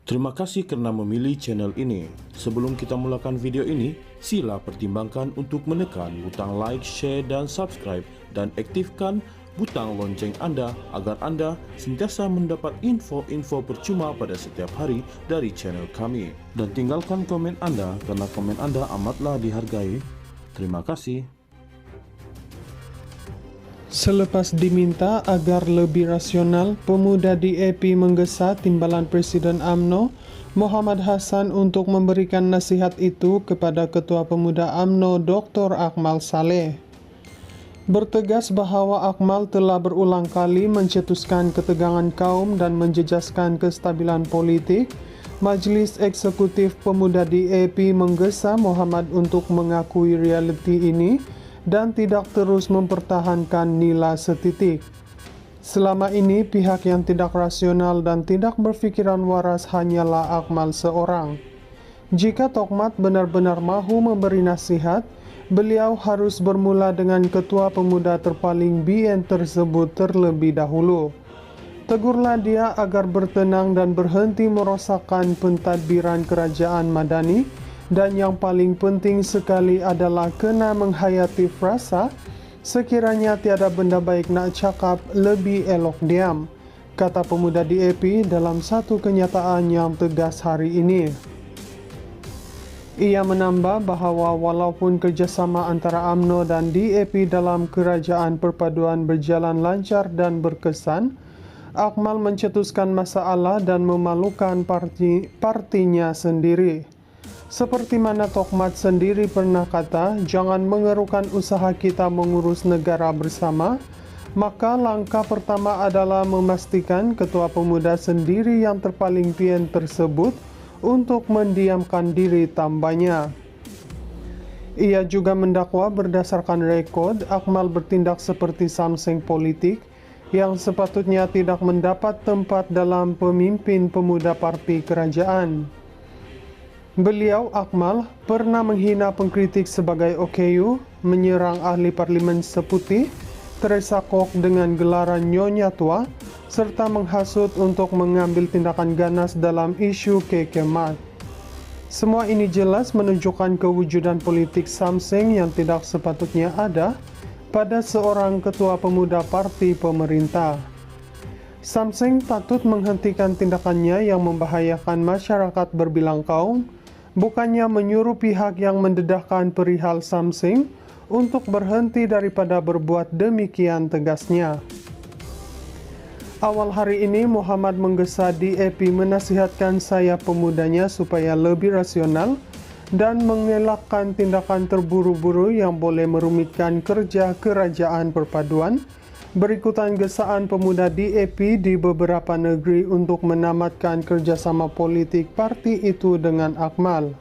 Terima kasih karena memilih channel ini. Sebelum kita mulakan video ini, sila pertimbangkan untuk menekan butang like, share, dan subscribe, dan aktifkan butang lonceng Anda agar Anda sentiasa mendapat info-info percuma pada setiap hari dari channel kami. Dan tinggalkan komen Anda karena komen Anda amatlah dihargai. Terima kasih. Selepas diminta agar lebih rasional, pemuda DAP menggesa timbalan Presiden UMNO, Muhammad Hasan untuk memberikan nasihat itu kepada Ketua Pemuda UMNO Dr. Akmal Saleh. Bertegas bahwa Akmal telah berulang kali mencetuskan ketegangan kaum dan menjejaskan kestabilan politik, Majelis Eksekutif Pemuda DAP menggesa Muhammad untuk mengakui realiti ini dan tidak terus mempertahankan nilai setitik. Selama ini, pihak yang tidak rasional dan tidak berpikiran waras hanyalah Akmal seorang. Jika Tokmat benar-benar mahu memberi nasihat, beliau harus bermula dengan ketua pemuda terpaling BN tersebut terlebih dahulu. Tegurlah dia agar bertenang dan berhenti merosakkan pentadbiran kerajaan Madani, dan yang paling penting sekali adalah kena menghayati frasa, sekiranya tiada benda baik nak cakap, lebih elok diam, kata pemuda DAP dalam satu kenyataan yang tegas hari ini. Ia menambah bahawa walaupun kerjasama antara UMNO dan DAP dalam kerajaan perpaduan berjalan lancar dan berkesan, Akmal mencetuskan masalah dan memalukan partinya sendiri. Seperti mana Tokmat sendiri pernah kata, jangan mengerukan usaha kita mengurus negara bersama, maka langkah pertama adalah memastikan ketua pemuda sendiri yang terpaling pian tersebut untuk mendiamkan diri, tambahnya. Ia juga mendakwa berdasarkan rekod, Akmal bertindak seperti samseng politik yang sepatutnya tidak mendapat tempat dalam pemimpin pemuda parti kerajaan. Beliau, Akmal, pernah menghina pengkritik sebagai OKU, menyerang ahli parlimen seputih, Teresa Kok dengan gelaran Nyonya Tua, serta menghasut untuk mengambil tindakan ganas dalam isu kekemat. Semua ini jelas menunjukkan kewujudan politik samseng yang tidak sepatutnya ada pada seorang ketua pemuda parti pemerintah. Samseng patut menghentikan tindakannya yang membahayakan masyarakat berbilang kaum, bukannya menyuruh pihak yang mendedahkan perihal samseng untuk berhenti daripada berbuat demikian, tegasnya. Awal hari ini, Muhammad menggesa DAP menasihatkan saya pemudanya supaya lebih rasional dan mengelakkan tindakan terburu-buru yang boleh merumitkan kerja kerajaan perpaduan. Berikutan gesaan pemuda DAP di beberapa negeri untuk menamatkan kerjasama politik parti itu dengan Akmal.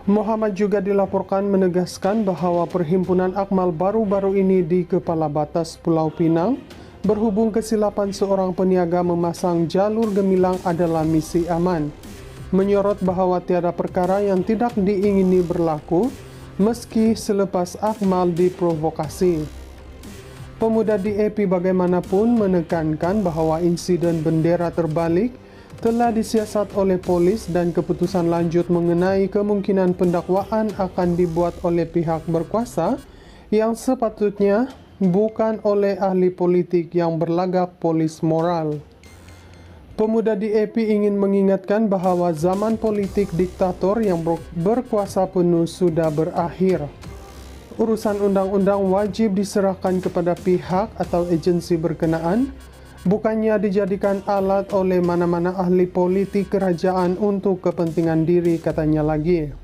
Muhammad juga dilaporkan menegaskan bahawa perhimpunan Akmal baru-baru ini di Kepala Batas Pulau Pinang berhubung kesilapan seorang peniaga memasang jalur gemilang adalah misi aman. Menyorot bahawa tiada perkara yang tidak diingini berlaku meski selepas Akmal diprovokasi. Pemuda DAP bagaimanapun menekankan bahawa insiden bendera terbalik telah disiasat oleh polis dan keputusan lanjut mengenai kemungkinan pendakwaan akan dibuat oleh pihak berkuasa yang sepatutnya bukan oleh ahli politik yang berlagak polis moral. Pemuda DAP ingin mengingatkan bahawa zaman politik diktator yang berkuasa penuh sudah berakhir. Urusan undang-undang wajib diserahkan kepada pihak atau agensi berkenaan, bukannya dijadikan alat oleh mana-mana ahli politik kerajaan untuk kepentingan diri, katanya lagi.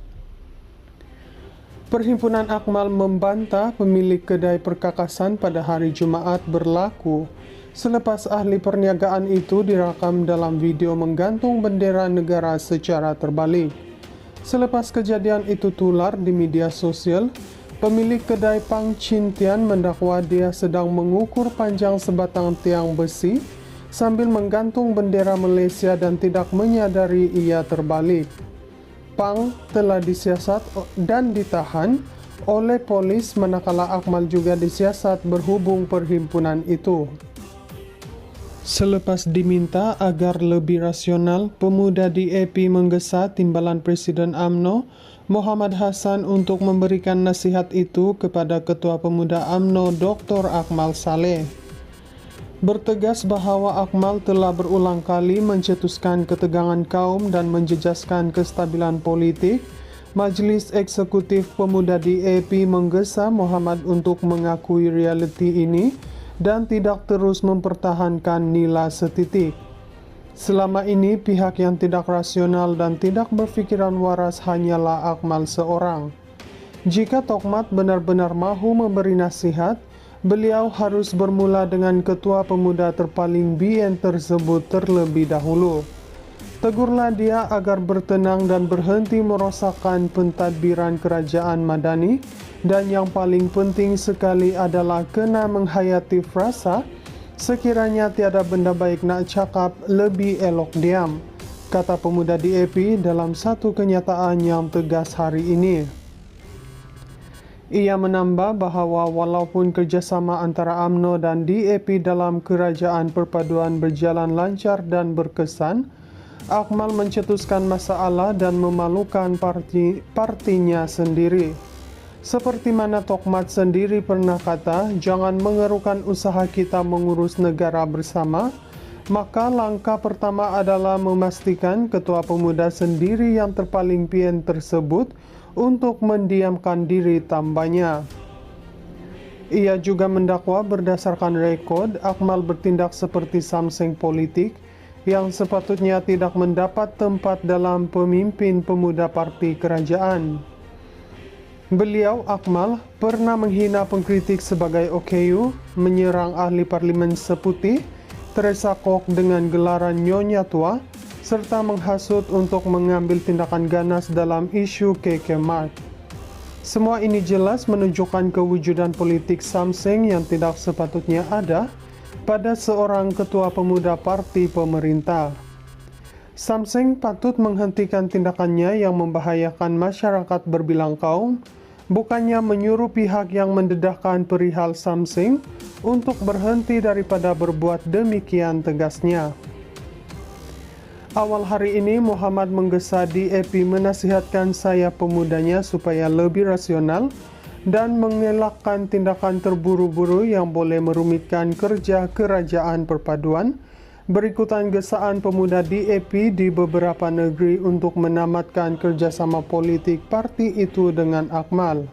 Perhimpunan Akmal membantah pemilik kedai perkakasan pada hari Jumaat berlaku selepas ahli perniagaan itu direkam dalam video menggantung bendera negara secara terbalik. Selepas kejadian itu tular di media sosial, pemilik kedai Pang Chin Tian mendakwa dia sedang mengukur panjang sebatang tiang besi sambil menggantung bendera Malaysia dan tidak menyadari ia terbalik. Pang telah disiasat dan ditahan oleh polis manakala Akmal juga disiasat berhubung perhimpunan itu. Selepas diminta agar lebih rasional, pemuda DAP menggesa Timbalan Presiden UMNO, Muhammad Hasan untuk memberikan nasihat itu kepada Ketua Pemuda UMNO Dr. Akmal Saleh. Bertegas bahwa Akmal telah berulang kali mencetuskan ketegangan kaum dan menjejaskan kestabilan politik, Majelis Eksekutif Pemuda DAP menggesa Muhammad untuk mengakui realiti ini dan tidak terus mempertahankan nilai setitik. Selama ini pihak yang tidak rasional dan tidak berpikiran waras hanyalah Akmal seorang. Jika Tokmat benar-benar mahu memberi nasihat, beliau harus bermula dengan ketua pemuda terpaling BN tersebut terlebih dahulu. Tegurlah dia agar bertenang dan berhenti merosakkan pentadbiran kerajaan Madani, dan yang paling penting sekali adalah kena menghayati frasa, sekiranya tiada benda baik nak cakap, lebih elok diam, kata pemuda DAP dalam satu kenyataan yang tegas hari ini. Ia menambah bahawa walaupun kerjasama antara UMNO dan DAP dalam kerajaan perpaduan berjalan lancar dan berkesan, Akmal mencetuskan masalah dan memalukan partinya sendiri. Seperti mana Tokmat sendiri pernah kata, jangan mengerukan usaha kita mengurus negara bersama, maka langkah pertama adalah memastikan ketua pemuda sendiri yang terpaling PN tersebut untuk mendiamkan diri, tambahnya. Ia juga mendakwa berdasarkan rekod, Akmal bertindak seperti samseng politik yang sepatutnya tidak mendapat tempat dalam pemimpin pemuda parti kerajaan. Beliau, Akmal, pernah menghina pengkritik sebagai OKU, menyerang ahli parlimen seputih, Teresa Kok dengan gelaran Nyonya Tua, serta menghasut untuk mengambil tindakan ganas dalam isu KK Mart. Semua ini jelas menunjukkan kewujudan politik samseng yang tidak sepatutnya ada pada seorang ketua pemuda parti pemerintah. Samseng patut menghentikan tindakannya yang membahayakan masyarakat berbilang kaum, bukannya menyuruh pihak yang mendedahkan perihal samseng untuk berhenti daripada berbuat demikian, tegasnya. Awal hari ini Muhammad menggesa DAP menasihatkan saya pemudanya supaya lebih rasional dan mengelakkan tindakan terburu-buru yang boleh merumitkan kerja kerajaan perpaduan. Berikutan gesaan pemuda DAP di beberapa negeri untuk menamatkan kerjasama politik parti itu dengan Akmal.